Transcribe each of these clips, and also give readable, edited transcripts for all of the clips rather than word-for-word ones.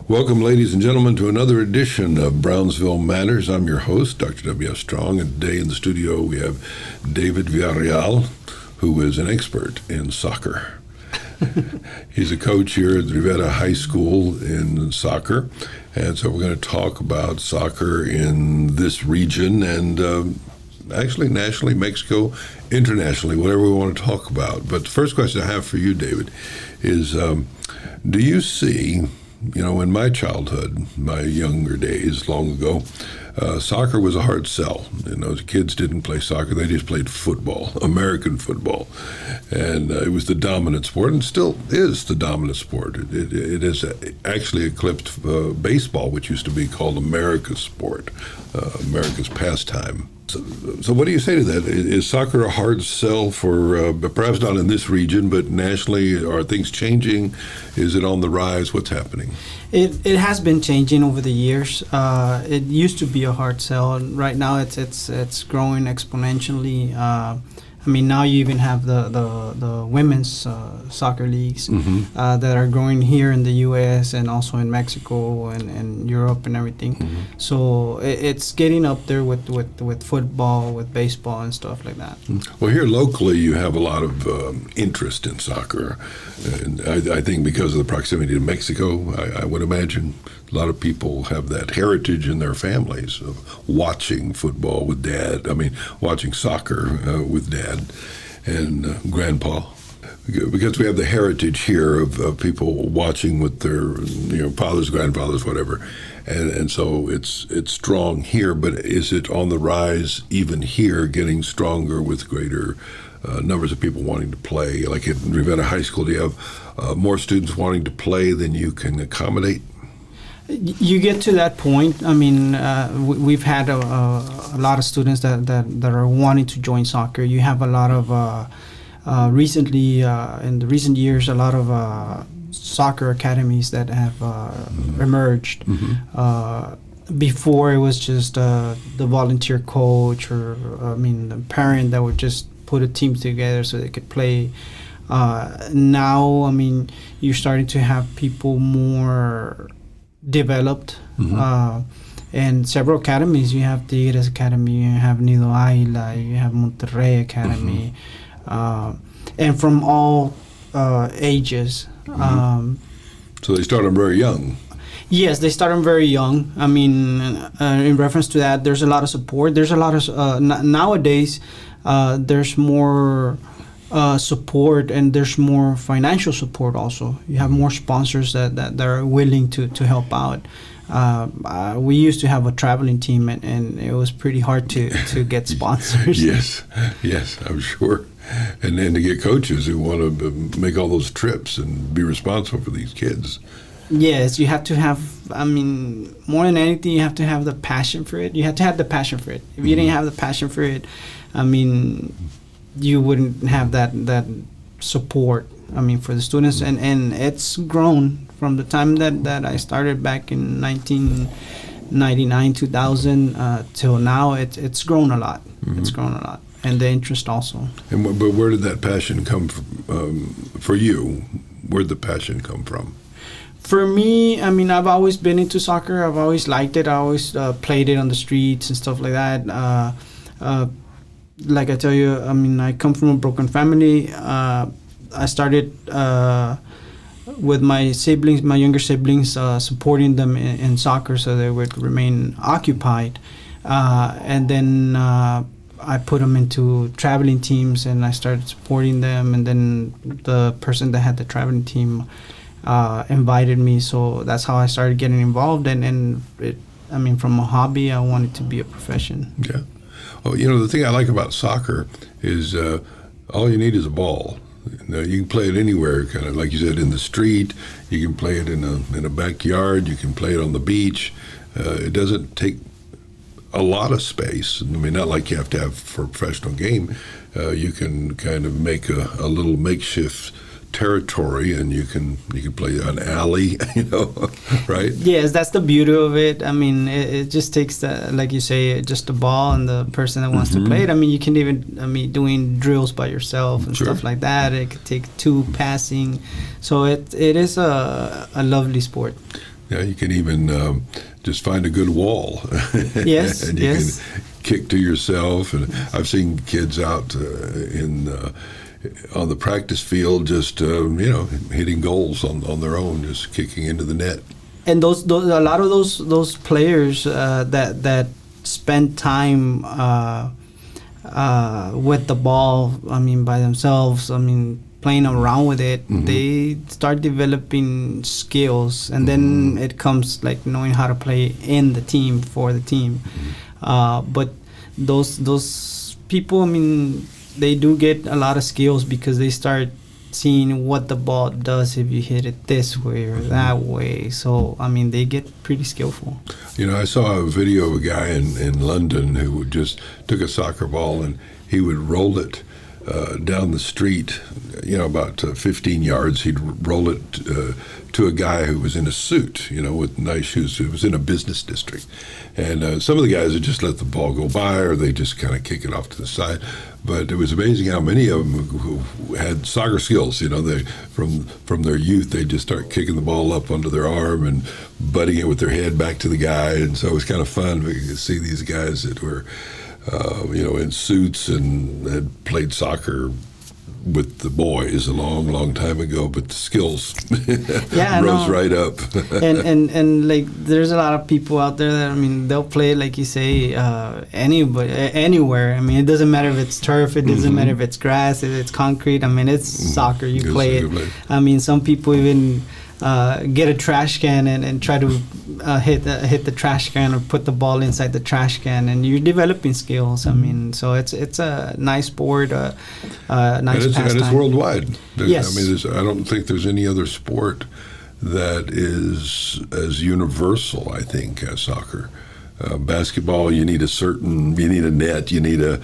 Welcome, ladies and gentlemen, to another edition of Brownsville Matters. I'm your host, Dr. W.F. Strong, and today in the studio we have David Villarreal, who is an expert in soccer. He's a coach here at Rivera High School in soccer, and so we're going to talk about soccer in this region and actually nationally, Mexico, internationally, whatever we want to talk about. But the first question I have for you, David, is do you see, in my childhood, my younger days, long ago, soccer was a hard sell. The kids didn't play soccer; they just played football, American football, and it was the dominant sport, and still is the dominant sport. It has actually eclipsed baseball, which used to be called America's sport, America's pastime. So what do you say to that? Is soccer a hard sell for, perhaps not in this region, but nationally? Are things changing? Is it on the rise? What's happening? It has been changing over the years. It used to be a hard sell, and right now it's growing exponentially. Now you even have the women's soccer leagues that are growing here in the U.S. and also in Mexico and Europe and everything. Mm-hmm. So it's getting up there with football, with baseball and stuff like that. Well, here locally you have a lot of interest in soccer. And I think because of the proximity to Mexico, I would imagine a lot of people have that heritage in their families of watching football with dad. Watching soccer with dad and grandpa. Because we have the heritage here of people watching with their fathers, grandfathers, whatever. And so it's strong here, but is it on the rise even here, getting stronger with greater numbers of people wanting to play? Like at Rivera High School, do you have more students wanting to play than you can accommodate? You get to that point. We've had a lot of students that are wanting to join soccer. You have a lot of recently in the recent years, a lot of soccer academies that have emerged. Mm-hmm. Before it was just the volunteer coach or the parent that would just put a team together so they could play. Now, you're starting to have people more developed, and several academies. You have Tigres Academy, you have Nido Águila, you have Monterrey Academy, and from all ages. So they start them very young. Yes, they start them very young. In reference to that, there's a lot of support. There's a lot of nowadays. There's more support, and there's more financial support also. You have more sponsors that are willing to help out. We used to have a traveling team, and it was pretty hard to get sponsors. Yes, I'm sure. And then to get coaches who want to make all those trips and be responsible for these kids. Yes, you have to have, more than anything, you have to have the passion for it. You have to have the passion for it. If you didn't have the passion for it, you wouldn't have that support, for the students. And it's grown from the time that I started back in 1999, 2000, till now. It's grown a lot. Mm-hmm. It's grown a lot. And the interest also. But where did that passion come from for you? Where did the passion come from? For me, I've always been into soccer. I've always liked it. I always played it on the streets and stuff like that. Like I tell you, I come from a broken family. I started with my siblings, my younger siblings, supporting them in soccer so they would remain occupied. And then I put them into traveling teams, and I started supporting them. And then the person that had the traveling team invited me, so that's how I started getting involved. And it, from a hobby, I wanted to be a profession. Yeah. Well, the thing I like about soccer is all you need is a ball. You can play it anywhere, kind of like you said, in the street. You can play it in a backyard. You can play it on the beach. It doesn't take a lot of space. Not like you have to have for a professional game. You can kind of make a little makeshift territory, and you can play an alley, right? Yes, that's the beauty of it. It just takes like you say, just a ball and the person that wants to play it. You can even doing drills by yourself and stuff like that. It could take two passing, so it is a lovely sport. Yeah, you can even just find a good wall. Yes, and you yes. can kick to yourself. And I've seen kids out on the practice field just, hitting goals on their own, just kicking into the net. And those a lot of those players that spend time with the ball, I mean, by themselves, I mean, playing around with it, they start developing skills, and then it comes like knowing how to play in the team for the team. But those people, I mean, they do get a lot of skills because they start seeing what the ball does if you hit it this way or that way. So, I mean, they get pretty skillful. I saw a video of a guy in London who just took a soccer ball and he would roll it down the street, about 15 yards. He'd roll it to a guy who was in a suit, with nice shoes. It was in a business district. And some of the guys would just let the ball go by, or they just kind of kick it off to the side. But it was amazing how many of them who had soccer skills, they from their youth, they just start kicking the ball up under their arm and butting it with their head back to the guy. And so it was kind of fun to see these guys that were, in suits and had played soccer with the boys a long, long time ago, but the skills rose right up. and like there's a lot of people out there that, I mean, they'll play, like you say, anywhere. I mean, it doesn't matter if it's turf, it doesn't matter if it's grass, if it's concrete. I mean, it's soccer. You play it. I mean, some people even get a trash can and try to hit the trash can or put the ball inside the trash can, and you're developing skills. I mean, so it's a nice sport, nice pastime. And it's worldwide. Yes. I mean, I don't think there's any other sport that is as universal, I think, as soccer. Basketball, you need a net, you need a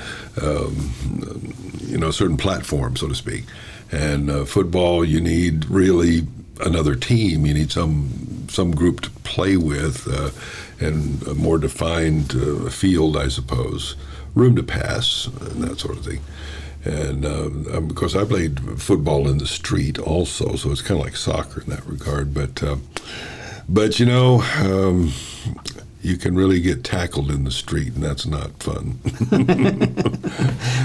certain platform, so to speak. And football, you need really another team. You need some group to play with, and a more defined field, I suppose, room to pass, and that sort of thing. And of course, I played football in the street also, so it's kind of like soccer in that regard. But you can really get tackled in the street, and that's not fun.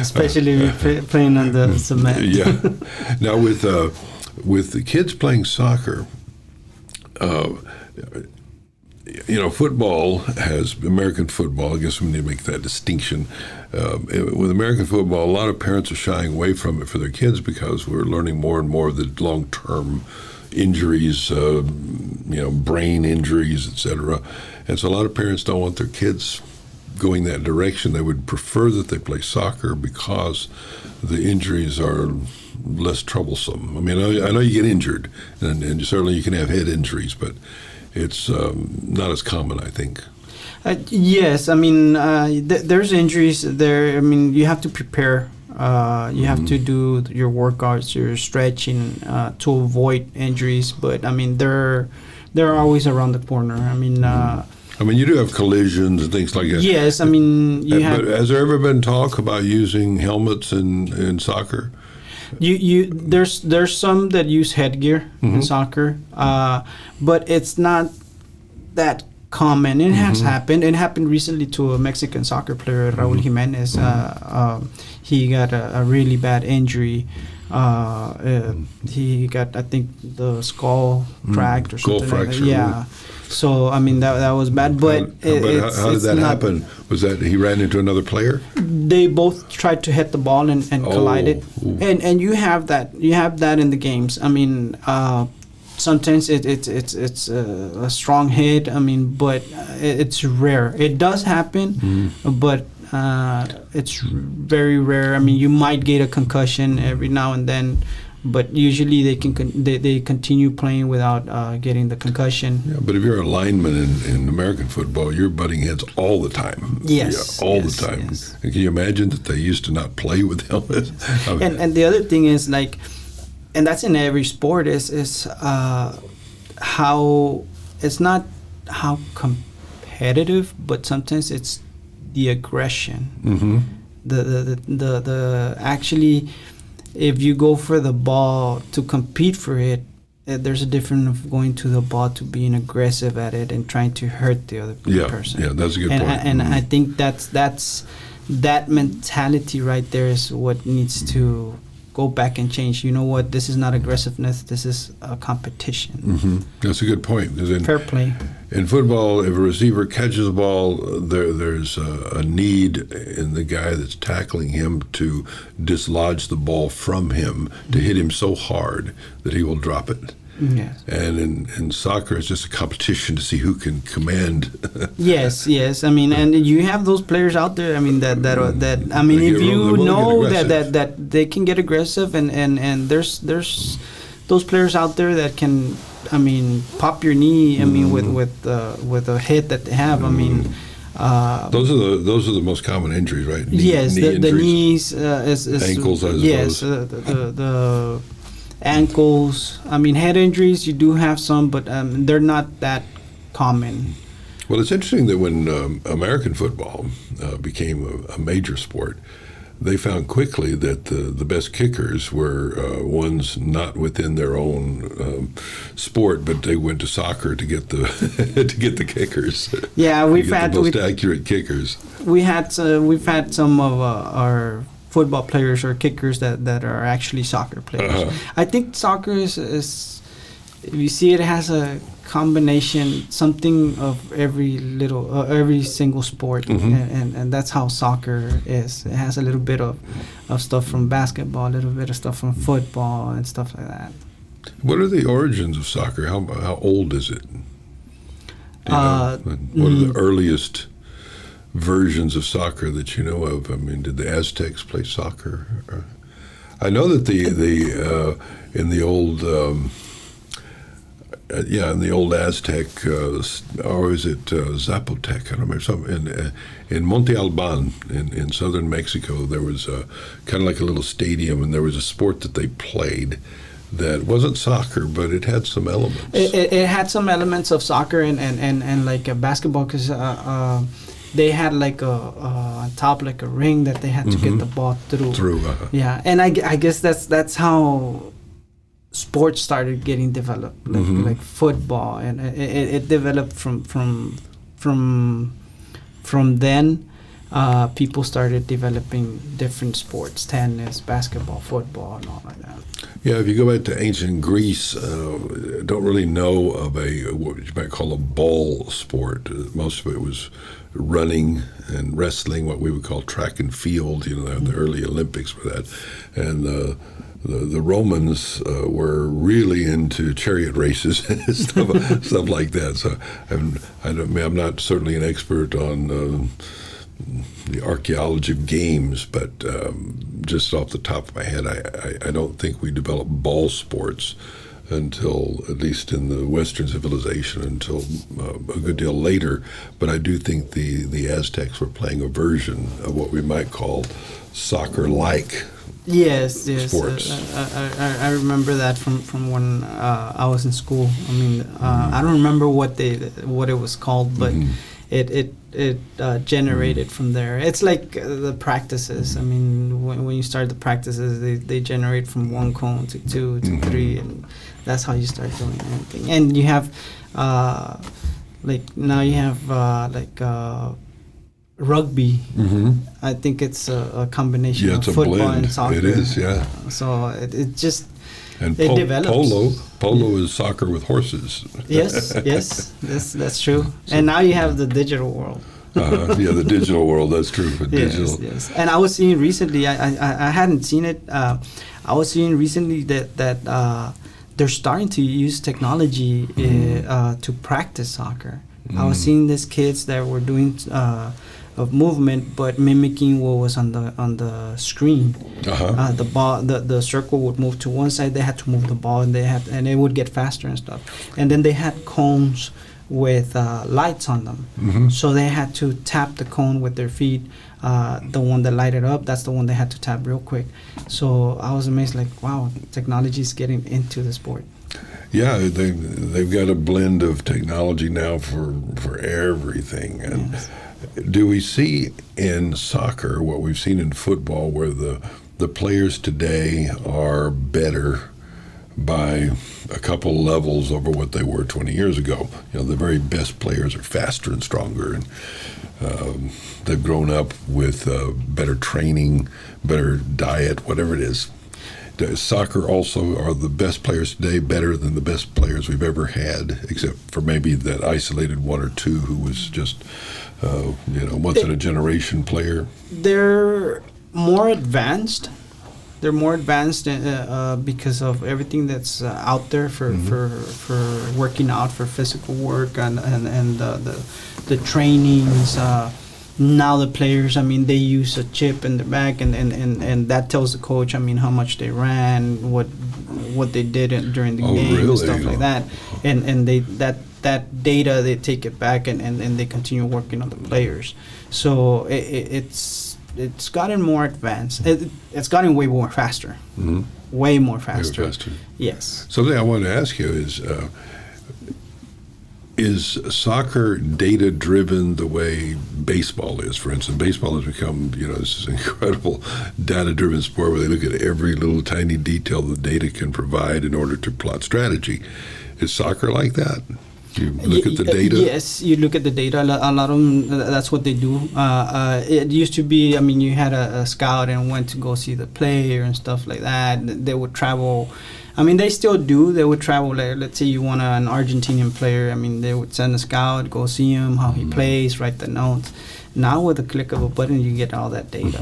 Especially if you're playing on the cement. Yeah. Now with the kids playing soccer, football has American football. I guess we need to make that distinction. With American football, a lot of parents are shying away from it for their kids because we're learning more and more of the long-term injuries, brain injuries, etc. And so a lot of parents don't want their kids going that direction. They would prefer that they play soccer because the injuries are less troublesome. I mean, I know you get injured, and certainly you can have head injuries, but it's not as common, I think. Yes, I mean, there's injuries there. I mean, you have to prepare. You have to do your workouts, your stretching to avoid injuries. But I mean, they're always around the corner. I mean. You do have collisions and things like that. Yes, I mean, But has there ever been talk about using helmets in soccer? There's some that use headgear in soccer, but it's not that common. It has happened. It happened recently to a Mexican soccer player, Raúl Jiménez. He got a really bad injury. He got, I think, the skull cracked or something. Skull fracture. Yeah. So I mean that was bad, but how did that happen? Was that he ran into another player? They both tried to hit the ball and collided, and you have that in the games. I mean, sometimes it's a strong hit. I mean, but it's rare. It does happen, but it's very rare. I mean, you might get a concussion every now and then. But usually they continue playing without getting the concussion. Yeah, but if you're a lineman in American football, you're butting heads all the time. Yes, all the time. Yes. And can you imagine that they used to not play with helmets? And the other thing is and that's in every sport is how it's not how competitive, but sometimes it's the aggression. The actually. If you go for the ball to compete for it, there's a difference of going to the ball to being aggressive at it and trying to hurt the other person. Yeah, that's a good point. And I think that's that mentality right there is what needs to go back and change. You know what? This is not aggressiveness. This is a competition. That's a good point. Because fair play. In football, if a receiver catches the ball, there's a need in the guy that's tackling him to dislodge the ball from him, to hit him so hard that he will drop it. Yes. And in soccer, it's just a competition to see who can command. Yes. I mean, and you have those players out there. I mean, that I mean, if you know that they can get aggressive, and there's those players out there that can, I mean, pop your knee. I mean, with a hit that they have. I mean. Those are the most common injuries, right? Yes, the knees, ankles, I suppose. Yes, the ankles. I mean, head injuries, you do have some, but they're not that common. Well, it's interesting that when American football became a major sport, they found quickly that the best kickers were ones not within their own sport, but they went to soccer to get the to get the kickers. Yeah, we've had the most accurate kickers. We've had some of our football players or kickers that are actually soccer players. I think soccer is if you see it has a combination, something of every single sport, and that's how soccer is. It has a little bit of stuff from basketball, a little bit of stuff from football and stuff like that. What are the origins of soccer? How old is it? What are the earliest versions of soccer that you know of? I mean, did the Aztecs play soccer? I know that in the old in the old Aztec, or is it Zapotec? I don't remember. Something in Monte Alban in southern Mexico, there was kind of like a little stadium, and there was a sport that they played that wasn't soccer, but it had some elements. It had some elements of soccer and like a basketball, because they had like on top like a ring that they had to get the ball through. Yeah, and I guess that's how sports started getting developed, like football, and it developed from then. People started developing different sports: tennis, basketball, football, and all like that. Yeah, if you go back to ancient Greece, don't really know of what you might call a ball sport. Most of it was running and wrestling, what we would call track and field. You know, the early Olympics for that, and the Romans were really into chariot races and stuff like that. So I'm not certainly an expert on the archaeology of games, but just off the top of my head, I don't think we developed ball sports until, at least in the Western civilization, until a good deal later. But I do think the Aztecs were playing a version of what we might call soccer-like. Yes. Sports. I remember that from when I was in school. I mean, I don't remember what it was called, but it generated from there. It's like the practices. I mean, when you start the practices, they generate from 1 cone to 2 to 3, and that's how you start doing anything. And you have rugby. I think it's a combination of football and soccer. It is, yeah. So it just and develops. Polo is soccer with horses. Yes, that's true. And now you have the digital world. The digital world. That's true. Yes. And I was seeing recently. I hadn't seen it. I was seeing recently that they're starting to use technology to practice soccer. I was seeing these kids that were doing of movement, but mimicking what was on the screen. The ball, the circle would move to one side. They had to move the ball, and it would get faster and stuff. And then they had cones with lights on them, so they had to tap the cone with their feet. The one that lighted up, that's the one they had to tap real quick. So I was amazed, like, wow, technology is getting into the sport. Yeah, they've got a blend of technology now for everything. And do we see in soccer what we've seen in football, where the players today are better by a couple levels over what they were 20 years ago. The very best players are faster and stronger, and they've grown up with better training, better diet, whatever it is. Soccer also, are the best players today better than the best players we've ever had, except for maybe that isolated one or two who was just, once in a generation player? They're more advanced. They're more advanced because of everything that's out there for working out, for physical work, and the trainings. Now the players, they use a chip in the back, and that tells the coach, how much they ran, what they did during the game, really? and stuff like that. And they that data, they take it back and they continue working on the players. So it's gotten more advanced. It's gotten way more faster. Mm-hmm. Way more faster. Way faster. Yes. Something I wanted to ask you is soccer data-driven the way baseball is? For instance, baseball has become, this incredible data-driven sport where they look at every little tiny detail the data can provide in order to plot strategy. Is soccer like that? You look at the data? Yes, you look at the data. A lot of them, that's what they do. It used to be, you had a scout and went to go see the player and stuff like that. They would travel. They still do. They would travel. Let's say you want an Argentinian player. They would send a scout, go see him, how he plays, write the notes. Now with a click of a button, you get all that data,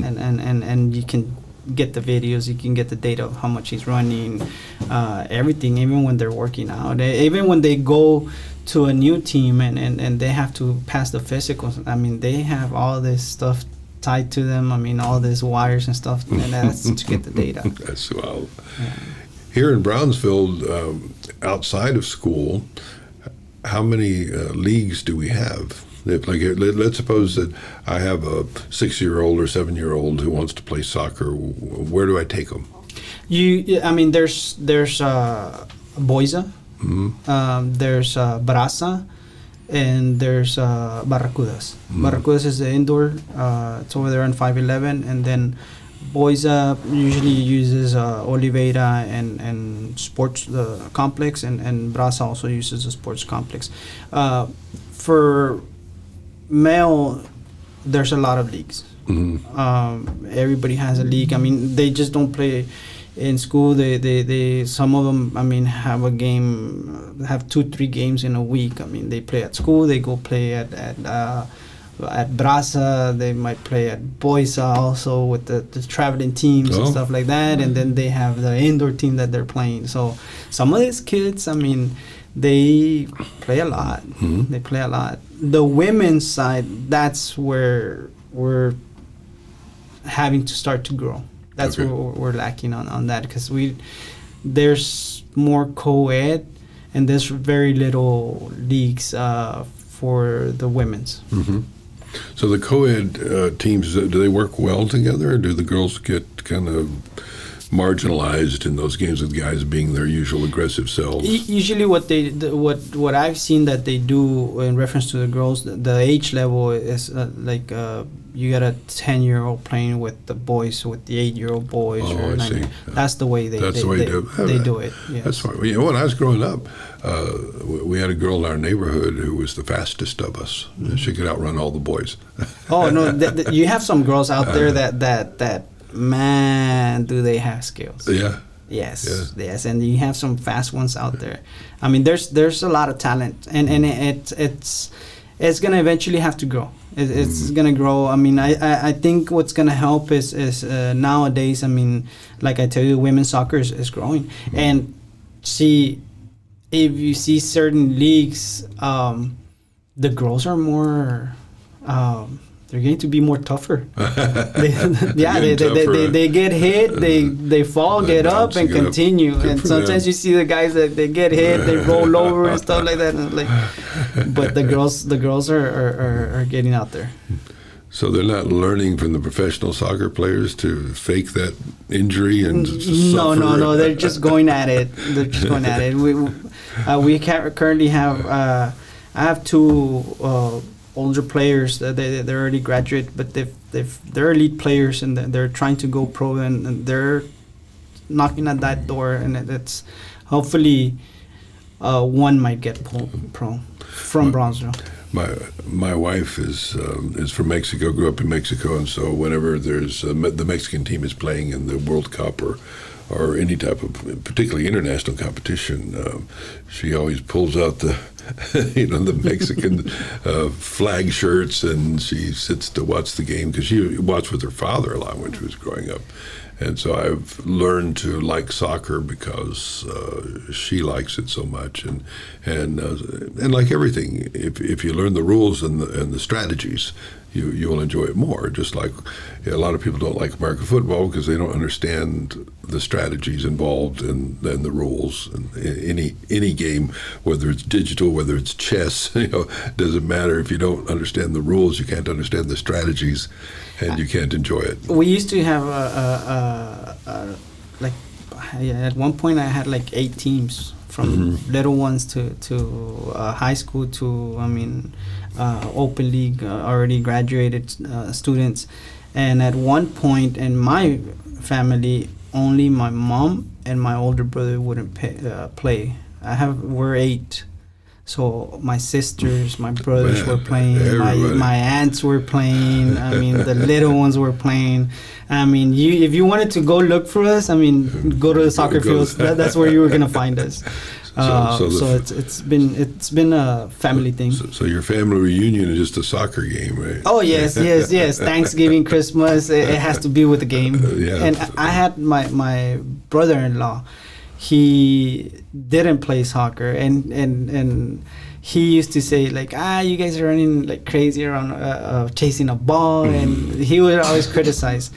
and you can get the videos. You can get the data of how much he's running, everything. Even when they're working out, even when they go to a new team and they have to pass the physicals. They have all this stuff tied to them. All these wires and stuff, and that's to get the data. That's wild. Yeah. Here in Brownsville, outside of school, how many leagues do we have? Let's suppose that I have a 6-year-old or 7-year-old who wants to play soccer. Where do I take them? There's Boisa, there's Brasa, and there's Barracudas. Barracudas is the indoor. It's over there on 511, and then Boisa usually uses Oliveira and sports complex, and Brasa also uses the sports complex. For male, there's a lot of leagues. Everybody has a league. They just don't play in school. They some of them have a game, have 2-3 games in a week. They play at school, they go play at Brasa, they might play at Boisa also with the traveling teams and stuff like that, and then they have the indoor team that they're playing. So some of these kids, they play a lot. They play a lot. The women's side, that's where we're having to start to grow. That's where we're lacking on that, because there's more co-ed and there's very little leagues for the women's. So the co-ed teams, do they work well together, or do the girls get kind of marginalized in those games with guys being their usual aggressive selves? Usually what I've seen that they do in reference to the girls, the age level is you got a 10-year-old playing with the boys, with the 8-year-old boys. Oh, I see. That's the way they do it. Yes. That's right. When I was growing up, we had a girl in our neighborhood who was the fastest of us. She could outrun all the boys. Oh no! You have some girls out there that man, do they have skills? Yeah. Yes, and you have some fast ones out there. There's a lot of talent, and it's gonna eventually have to grow. It's gonna grow. I think what's gonna help is nowadays. Like I tell you, women's soccer is growing, and see, if you see certain leagues, the girls are more. They're going to be more tougher. They get hit, they fall, get up, and continue. And sometimes you see the guys that they get hit, they roll over and stuff like that. But the girls are getting out there. So they're not learning from the professional soccer players to fake that injury and suffer. No. They're just going at it. We currently have. I have 2. Older players, they're already graduate, but they're elite players, and they're trying to go pro, and they're knocking at that door, and it's hopefully one might get pro from Brownsville. My wife is from Mexico, grew up in Mexico, and so whenever there's the Mexican team is playing in the World Cup or any type of particularly international competition, she always pulls out the the Mexican flag shirts, and she sits to watch the game because she watched with her father a lot when she was growing up. And so I've learned to like soccer because she likes it so much, and like everything, if you learn the rules and the strategies, you'll enjoy it more. Just like a lot of people don't like American football because they don't understand the strategies involved and the rules. And any game, whether it's digital, whether it's chess, doesn't matter. If you don't understand the rules, you can't understand the strategies, and you can't enjoy it. We used to have at one point I had like 8 teams from little ones to high school to open league already graduated students, and at one point in my family only my mom and my older brother wouldn't play. We're 8. So my sisters, my brothers were playing, my aunts were playing, the little ones were playing. If you wanted to go look for us, go to the soccer fields. That's where you were going to find us. So it's been a family thing. So your family reunion is just a soccer game, right? Oh yes. Thanksgiving, Christmas, it has to be with the game. And I had my brother-in-law. He didn't play soccer, and he used to say like, you guys are running like crazy around chasing a ball, and he would always criticize.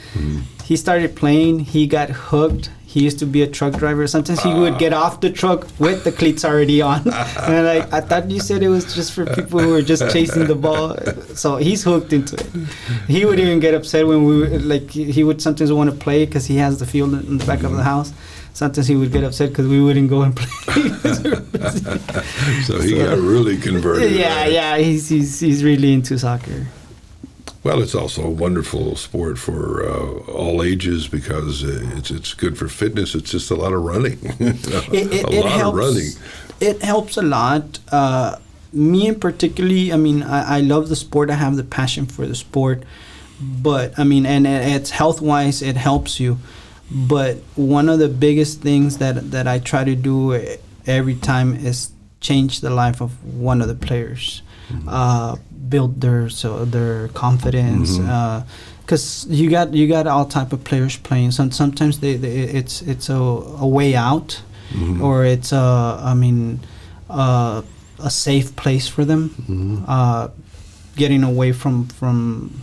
He started playing. He got hooked. He used to be a truck driver. Sometimes he would get off the truck with the cleats already on. And I thought you said it was just for people who were just chasing the ball. So he's hooked into it. He would even get upset when he would sometimes want to play because he has the field in the back of the house. Sometimes he would get upset because we wouldn't go and play. So he got really converted. Yeah. He's really into soccer. Well, it's also a wonderful sport for all ages because it's good for fitness. It's just a lot of running. It helps. It helps a lot. Me in particularly, I love the sport. I have the passion for the sport. But, and it's health-wise, it helps you. But one of the biggest things that I try to do every time is change the life of one of the players. Build their confidence, because you got all type of players playing. Sometimes it's a way out, or it's a safe place for them, getting away from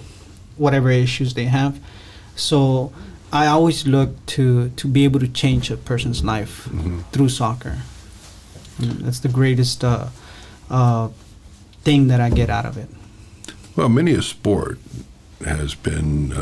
whatever issues they have. So I always look to be able to change a person's life through soccer. That's the greatest thing that I get out of it. Well, many a sport has been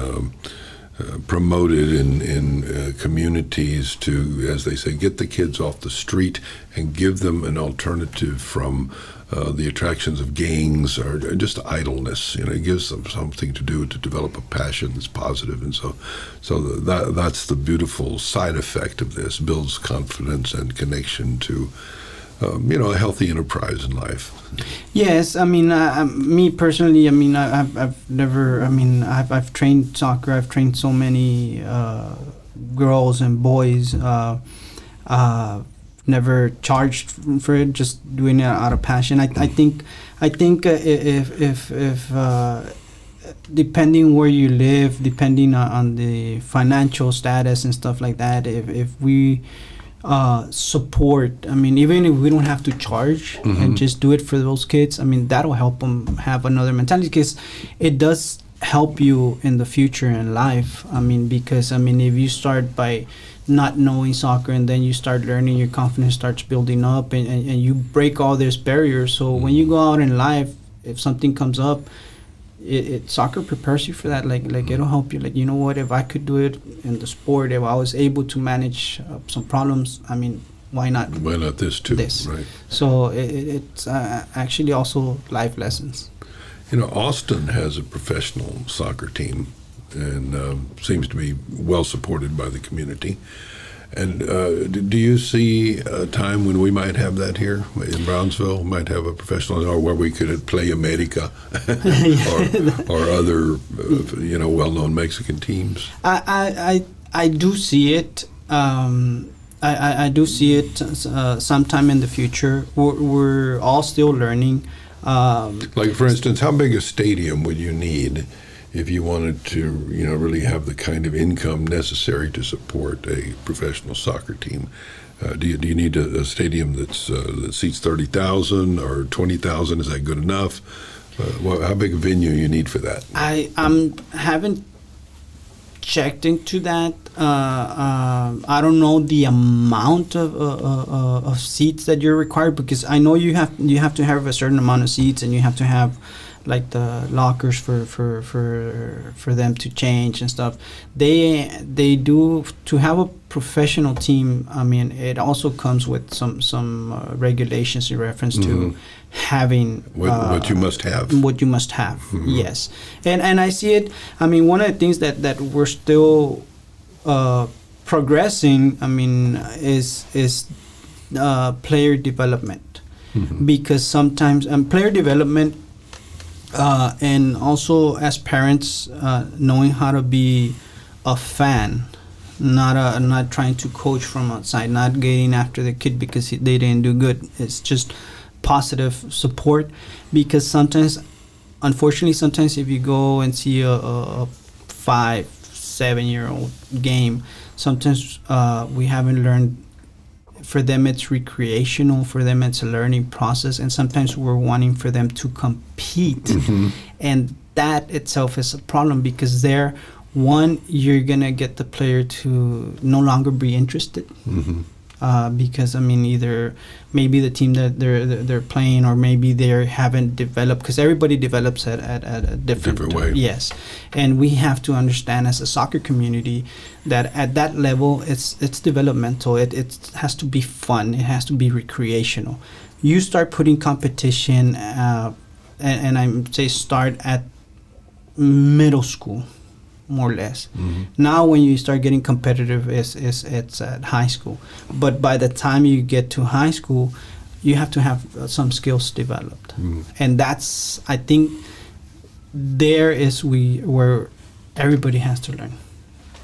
promoted in communities to, as they say, get the kids off the street and give them an alternative from the attractions of gangs or just idleness. It gives them something to do to develop a passion that's positive, and so that's the beautiful side effect of this. Builds confidence and connection to a healthy enterprise in life. Yes, me personally, I've never, I've trained soccer. I've trained so many girls and boys. Never charged for it, just doing it out of passion. I think if depending where you live, depending on the financial status and stuff like that, if we support, even if we don't have to charge and just do it for those kids, that'll help them have another mentality, because it does help you in the future in life. Because if you start by not knowing soccer and then you start learning, your confidence starts building up, and you break all these barriers. So when you go out in life, if something comes up, soccer prepares you for that. Like it'll help you. Like, you know what? If I could do it in the sport, if I was able to manage some problems, why not? Why not this too? Right. So it's actually also life lessons. Austin has a professional soccer team, and seems to be well supported by the community. And do you see a time when we might have that here in Brownsville? Might have a professional, or where we could play America or other, well-known Mexican teams? I do see it. I do see it sometime in the future. We're all still learning. Like, for instance, how big a stadium would you need if you wanted to, really have the kind of income necessary to support a professional soccer team? Do you need a stadium that seats 30,000 or 20,000? Is that good enough? How big a venue you need for that? I haven't checked into that. I don't know the amount of seats that you're required, because I know you have to have a certain amount of seats, and you have to have like the lockers for them to change and stuff. They do, to have a professional team. I mean, it also comes with some regulations in reference to having what you must have. What you must have, yes. And I see it. I mean, one of the things that we're still progressing, I mean, is player development, because sometimes player development. And also, as parents, knowing how to be a fan, not trying to coach from outside, not getting after the kid because they didn't do good. It's just positive support, because unfortunately, if you go and see a 5-7-year-old game, sometimes we haven't learned. For them, it's recreational. For them, it's a learning process. And sometimes we're wanting for them to compete. And that itself is a problem, because you're going to get the player to no longer be interested. Because, I mean, either maybe the team that they're playing, or maybe they haven't developed, because everybody develops at a different way. Yes. And we have to understand, as a soccer community, that at that level, it's developmental. It has to be fun. It has to be recreational. You start putting competition, and I say start at middle school, more or less. Now, when you start getting competitive, it's at high school. But by the time you get to high school, you have to have some skills developed. And that's, I think, there is where everybody has to learn.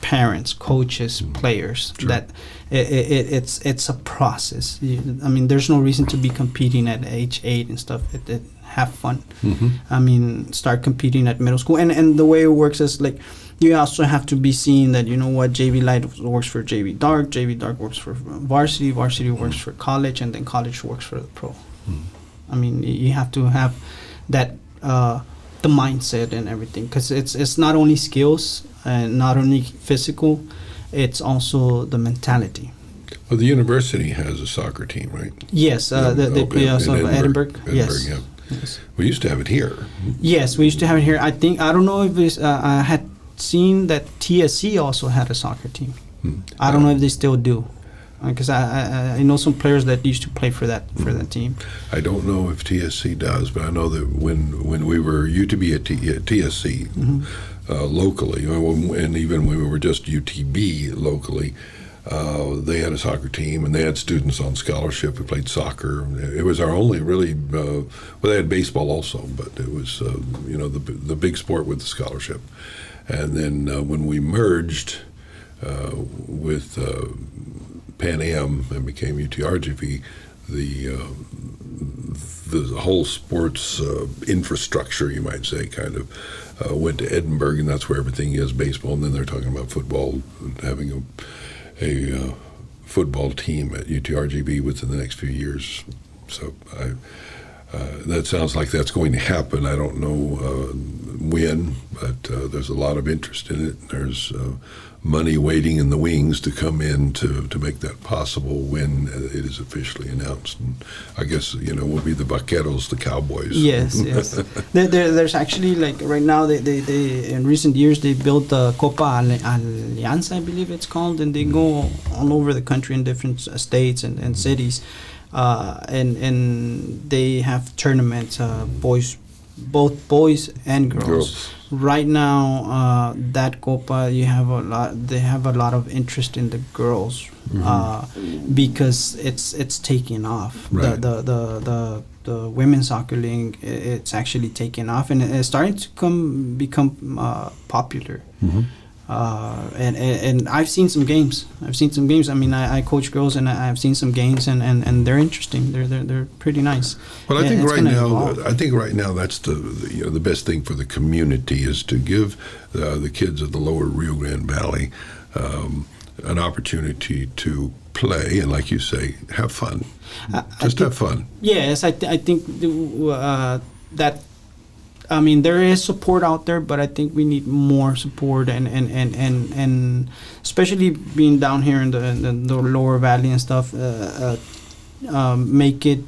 Parents, coaches, players. Sure. That it's a process. I mean, there's no reason to be competing at age 8 and stuff. Have fun. I mean, start competing at middle school. And the way it works is, like, you also have to be seeing that, JV Light works for JV Dark works for varsity works for college, and then college works for the pro. I mean, you have to have that, the mindset and everything, because it's not only skills and not only physical, it's also the mentality. Well, the university has a soccer team, right? Yes, the Edinburgh. Yes. Yeah. Yes. We used to have it here. Yes, we used to have it here. I don't know if it's, I had seen that TSC also had a soccer team. I don't know if they still do, because I know some players that used to play for that team. I don't know if TSC does, but I know that when we used to be at TSC locally, and even when we were just UTB locally, they had a soccer team, and they had students on scholarship who played soccer. It was our only really, they had baseball also, but it was, the big sport with the scholarship. And then when we merged with Pan Am and became UTRGV, the whole sports infrastructure, you might say, kind of went to Edinburgh, and that's where everything is, baseball. And then they're talking about football, having a football team at UTRGV within the next few years. So that sounds like that's going to happen. I don't know when, but there's a lot of interest in it. There's money waiting in the wings to come in to make that possible when it is officially announced. And I guess, we'll be the Vaqueros, the Cowboys. Yes. There's actually, like, right now, they in recent years, they built the Copa Alianza, I believe it's called, and they go all over the country in different states and cities. And they have tournaments, boys both boys and girls. Girls. Right now, that Copa, they have a lot of interest in the girls, because it's taking off. Right. The women's soccer league, it's actually taking off, and it's starting to become popular. And I've seen some games. I mean, I coach girls, and I've seen some games, and they're interesting. They're pretty nice. Well, I think right now that's the best thing for the community is to give the kids of the lower Rio Grande Valley an opportunity to play and, like you say, have fun. Have fun. Yes, I think that. I mean, there is support out there, but I think we need more support, and especially being down here in the lower valley and stuff, make it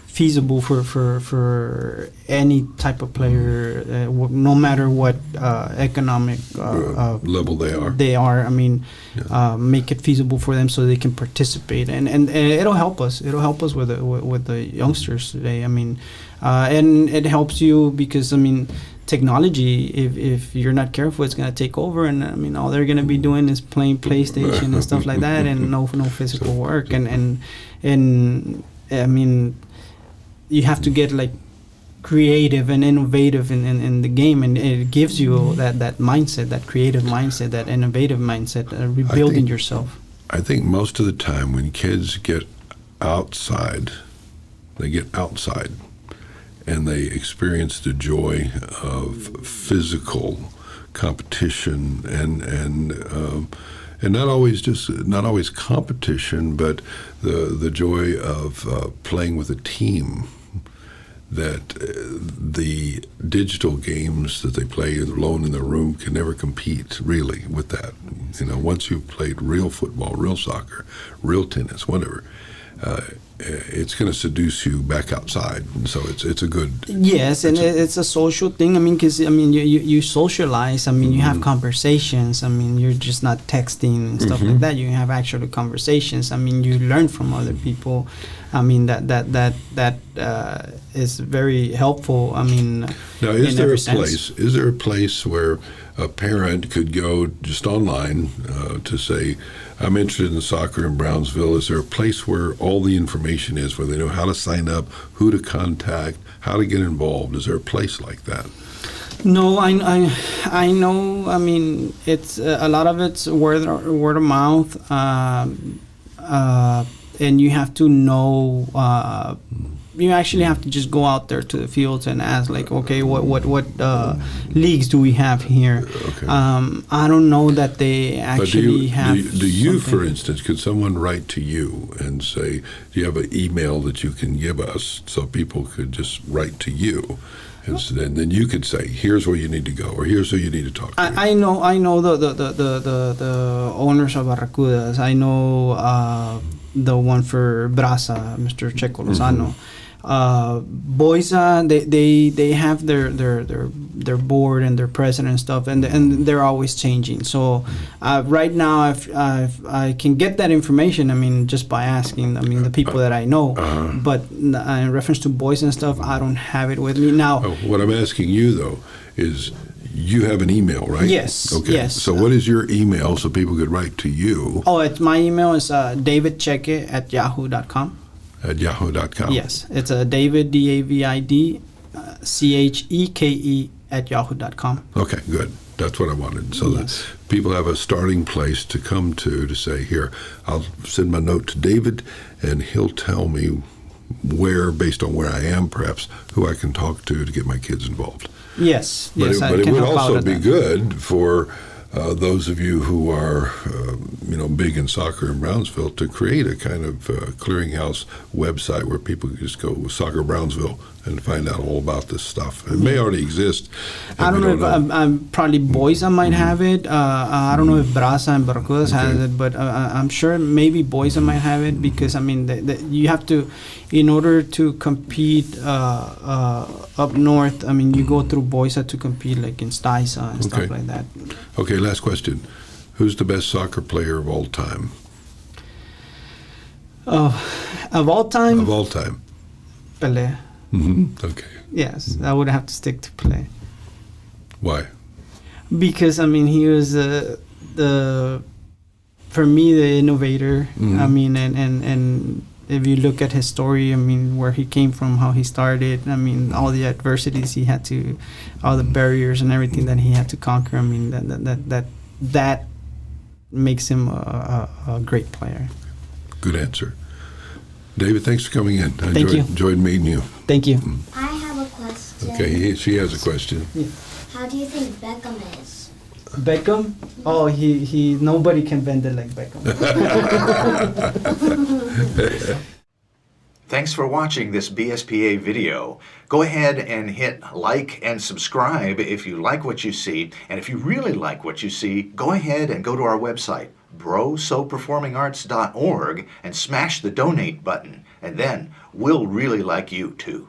feasible for any type of player, no matter what economic level they are. I mean, make it feasible for them so they can participate, and it'll help us. It'll help us with the youngsters today. I mean, and it helps you because, I mean, technology, if you're not careful, it's going to take over, and I mean, all they're going to be doing is playing PlayStation and stuff like that, and no physical work, and I mean, you have to get like creative and innovative in the game, and it gives you that mindset, that creative mindset, that innovative mindset, rebuilding yourself. I think most of the time when kids get outside, and they experience the joy of physical competition and not always competition, but the joy of playing with a team. That the digital games that they play alone in their room can never compete really with that. You know, once you've played real football, real soccer, real tennis, whatever, it's going to seduce you back outside. And so it's a good. Yes, and it's a social thing. I mean, because you socialize. I mean, you have conversations. I mean, you're just not texting and stuff like that. You have actual conversations. I mean, you learn from other people. I mean, that is very helpful. I mean, now is there a place where a parent could go just online to say, I'm interested in soccer in Brownsville? Is there a place where all the information is, where they know how to sign up, who to contact, how to get involved? Is there a place like that? No, I know. I mean, it's a lot of it's word of mouth, and you have to know. You actually have to just go out there to the fields and ask, like, okay, what leagues do we have here? Okay. I don't know that they actually have. Do you, for instance, could someone write to you and say, do you have an email that you can give us so people could just write to you? And so then you could say, here's where you need to go, or here's who you need to talk to. I know the owners of Barracudas. I know the one for Brasa, Mr. Checo Lozano. Boisa, they have their board and their president and stuff, and they're always changing. So right now, if I can get that information, I mean, just by asking, I mean, the people that I know. But in reference to Boisa and stuff, I don't have it with me now. What I'm asking you though is, you have an email, right? Yes. Okay. Yes. So what is your email so people could write to you? Oh, my email is davidcheque@yahoo.com. At yahoo.com. Yes, it's David, David, Cheke @yahoo.com. Okay, good. That's what I wanted. So that people have a starting place to come to say, here, I'll send my note to David, and he'll tell me where, based on where I am, perhaps, who I can talk to get my kids involved. Yes, but yes, it would also be good for those of you who are, big in soccer in Brownsville, to create a kind of clearinghouse website where people can just go with Soccer Brownsville and find out all about this stuff. It may already exist. I don't know if probably Boisa might have it. I don't know if Brasa and Barracudas has it, but I'm sure maybe Boisa might have it, because, I mean, you have to, in order to compete up north, I mean, you go through Boisa to compete, like in Stuysa and stuff like that. Okay, last question. Who's the best soccer player of all time? Of all time? Of all time. Pelé. Okay. Yes, I would have to stick to play. Why? Because I mean, he was for me the innovator. I mean, and if you look at his story, I mean, where he came from, how he started, I mean, all the adversities he had to, all the barriers and everything that he had to conquer. I mean, that makes him a great player. Good answer. David, thanks for coming in. I Thank you. enjoyed meeting you. Thank you. I have a question. Okay, she has a question. How do you think Beckham is? Beckham? Oh, he nobody can bend it like Beckham. Thanks for watching this BSPA video. Go ahead and hit like and subscribe if you like what you see. And if you really like what you see, go ahead and go to our website, brosoperformingarts.org, and smash the donate button. And then we'll really like you too.